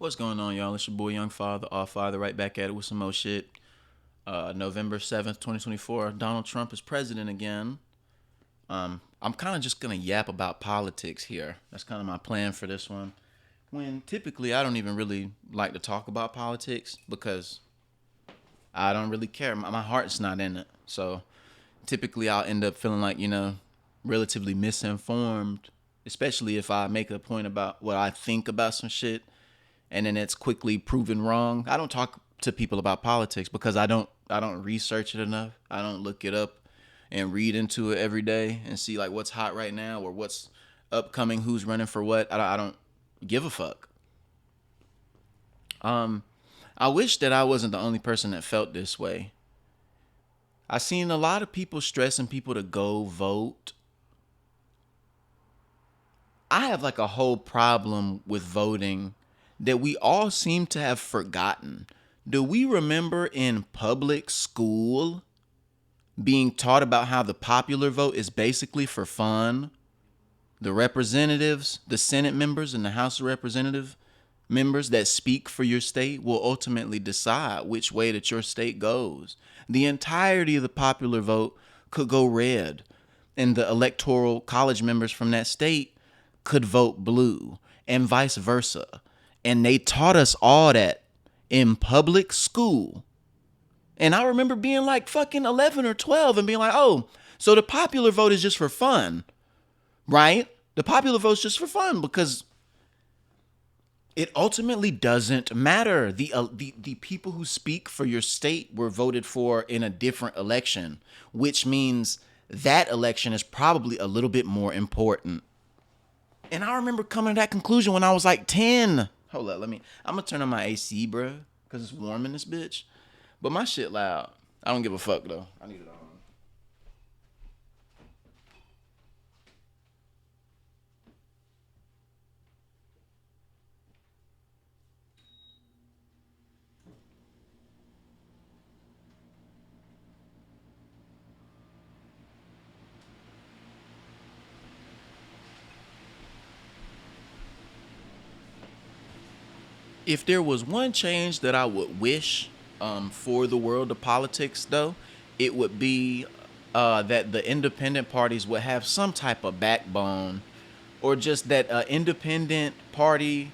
What's going on, y'all? It's your boy Young Father, All Father, right back at it with some more shit. November 7th, 2024. Donald Trump is president again. I'm kind of just going to yap about politics here. That's kind of my plan for this one. When typically I don't even really like to talk about politics because I don't really care. My heart's not in it. So typically I'll end up feeling like, relatively misinformed, especially if I make a point about what I think about some shit and then it's quickly proven wrong. I don't talk to people about politics because I don't research it enough. I don't look it up and read into it every day and see like what's hot right now or what's upcoming, who's running for what. I don't give a fuck. I wish that I wasn't the only person that felt this way. I seen a lot of people stressing people to go vote. I have like a whole problem with voting that we all seem to have forgotten. Do we remember in public school being taught about how the popular vote is basically for fun? The representatives, the Senate members, and the House of Representative members that speak for your state will ultimately decide which way that your state goes. The entirety of the popular vote could go red, and the electoral college members from that state could vote blue, and vice versa. And they taught us all that in public school. And I remember being like fucking 11 or 12 and being like, oh, so the popular vote is just for fun, right? The popular vote's just for fun because it ultimately doesn't matter. The people who speak for your state were voted for in a different election, which means that election is probably a little bit more important. And I remember coming to that conclusion when I was like 10. Hold up, I'm gonna turn on my AC, bro, because it's warm in this bitch. But my shit loud. I don't give a fuck, though. I need it on. If there was one change that I would wish for the world of politics, though, it would be that the independent parties would have some type of backbone, or just that independent party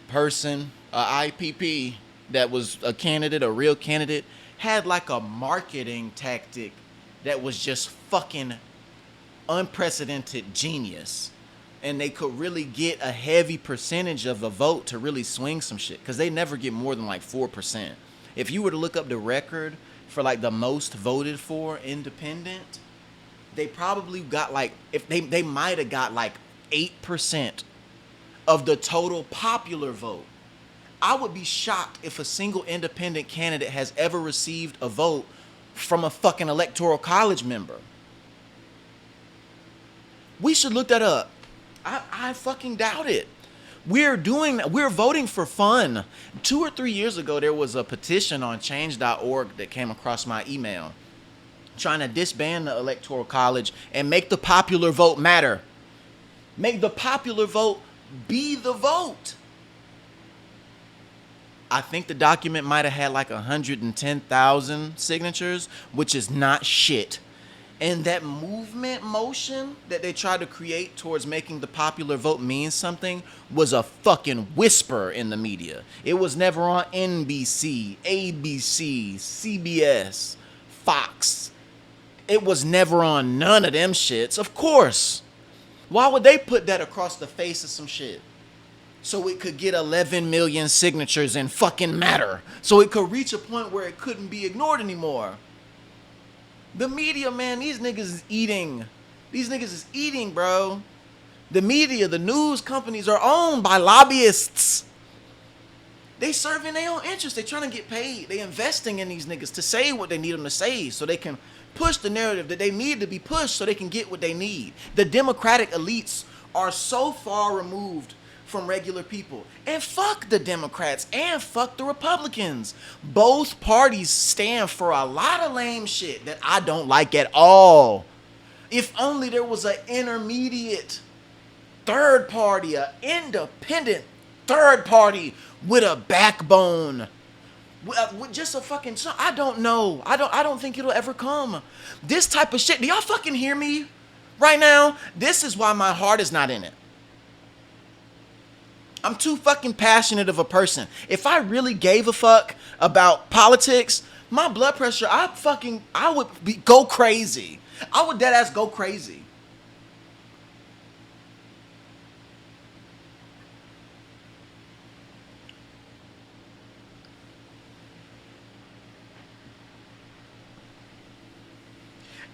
person, IPP, that was a candidate, a real candidate, had like a marketing tactic that was just fucking unprecedented genius, and they could really get a heavy percentage of the vote to really swing some shit because they never get more than like 4%. If you were to look up the record for like the most voted for independent, they probably got like, if they might have got like 8% of the total popular vote. I would be shocked if a single independent candidate has ever received a vote from a fucking electoral college member. We should look that up. I fucking doubt it. We're voting for fun. 2 or 3 years ago, there was a petition on change.org that came across my email trying to disband the electoral college and make the popular vote matter. Make the popular vote be the vote. I think the document might have had like 110,000 signatures, which is not shit. And that motion that they tried to create towards making the popular vote mean something was a fucking whisper in the media. It was never on NBC, ABC, CBS, Fox. It was never on none of them shits. Of course. Why would they put that across the face of some shit? So it could get 11 million signatures and fucking matter. So it could reach a point where it couldn't be ignored anymore. The media, man, these niggas is eating. These niggas is eating, bro. The media, the news companies are owned by lobbyists. They serving their own interests. They trying to get paid. They investing in these niggas to say what they need them to say so they can push the narrative that they need to be pushed so they can get what they need. The Democratic elites are so far removed from regular people. And fuck the Democrats and fuck the Republicans. Both parties stand for a lot of lame shit that I don't like at all. If only there was an intermediate third party, an independent third party with a backbone. With just a fucking, I don't know. I don't think it'll ever come. This type of shit. Do y'all fucking hear me right now? This is why my heart is not in it. I'm too fucking passionate of a person. If I really gave a fuck about politics, my blood pressure, I would go crazy. I would dead ass go crazy.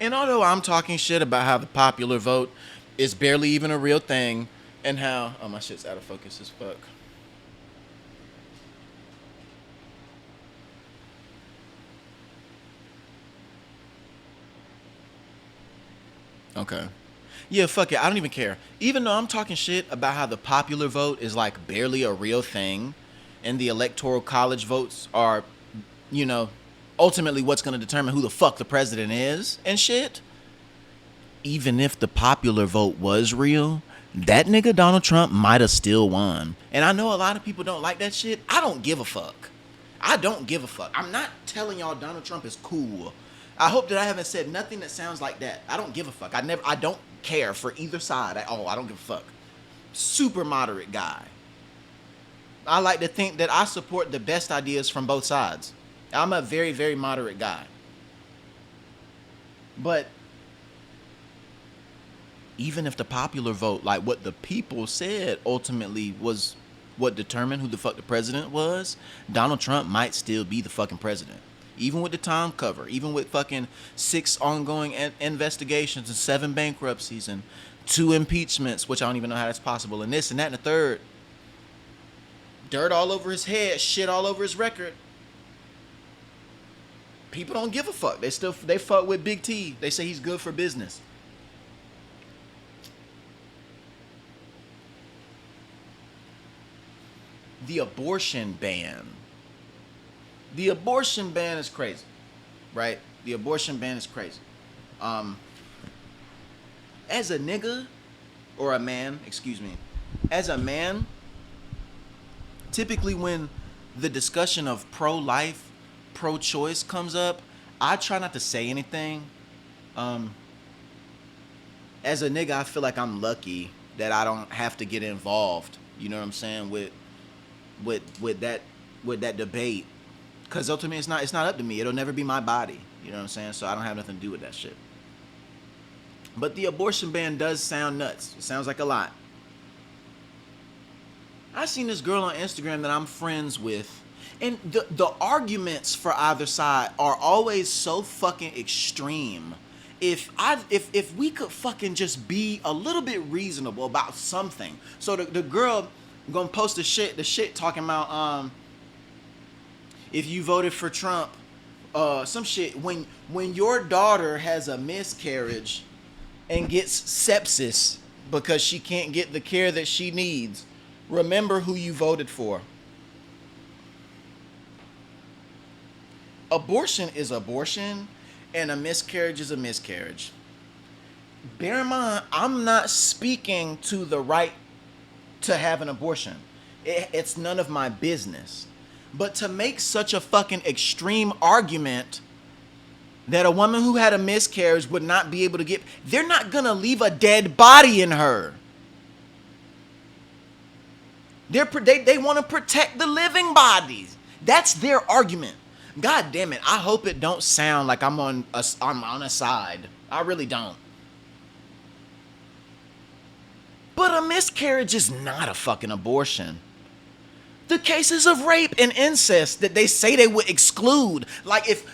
And although I'm talking shit about how the popular vote is barely even a real thing, and how, oh, my shit's out of focus as fuck. Okay. Yeah, fuck it. I don't even care. Even though I'm talking shit about how the popular vote is like barely a real thing, and the electoral college votes are, you know, ultimately what's going to determine who the fuck the president is and shit. Even if the popular vote was real, that nigga Donald Trump might have still won. And I know a lot of people don't like that shit. I don't give a fuck. I don't give a fuck. I'm not telling y'all Donald Trump is cool. I hope that I haven't said nothing that sounds like that. I don't give a fuck. I don't care for either side at all. I don't give a fuck. Super moderate guy. I like to think that I support the best ideas from both sides. I'm a very, very moderate guy. But even if the popular vote, like what the people said, ultimately was what determined who the fuck the president was, Donald Trump might still be the fucking president. Even with the time cover, even with fucking 6 ongoing investigations and 7 bankruptcies and 2 impeachments, which I don't even know how that's possible, and this and that and the third. Dirt all over his head, shit all over his record. People don't give a fuck. They fuck with Big T. They say he's good for business. The abortion ban. The abortion ban is crazy, right? The abortion ban is crazy. As a nigga, or a man, excuse me, as a man, typically when the discussion of pro-life, pro-choice comes up, I try not to say anything. As a nigga, I feel like I'm lucky that I don't have to get involved. You know what I'm saying, with that debate. Because ultimately, it's not up to me. It'll never be my body. You know what I'm saying? So I don't have nothing to do with that shit. But the abortion ban does sound nuts. It sounds like a lot. I seen this girl on Instagram that I'm friends with, and the arguments for either side are always so fucking extreme. If we could fucking just be a little bit reasonable about something. So the girl gonna post the shit talking about if you voted for Trump, some shit, when your daughter has a miscarriage and gets sepsis because she can't get the care that she needs, remember who you voted for. Abortion is abortion, and a miscarriage is a miscarriage. Bear in mind, I'm not speaking to the right to have an abortion. It's none of my business. But to make such a fucking extreme argument that a woman who had a miscarriage would not be able to get, they're not gonna leave a dead body in her. They want to protect the living bodies. That's their argument. God damn it! I hope it don't sound like I'm on a side. I really don't. But a miscarriage is not a fucking abortion. The cases of rape and incest that they say they would exclude, like if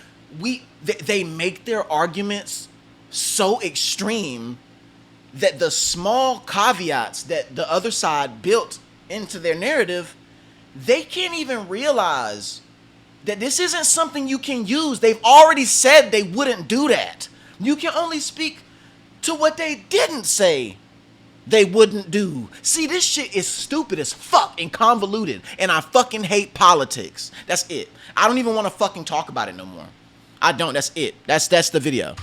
they make their arguments so extreme that the small caveats that the other side built into their narrative, they can't even realize that this isn't something you can use. They've already said they wouldn't do that. You can only speak to what they didn't say they wouldn't do. See, this shit is stupid as fuck and convoluted, and I fucking hate politics. That's it. I don't even want to fucking talk about it no more. I don't. That's it. That's the video.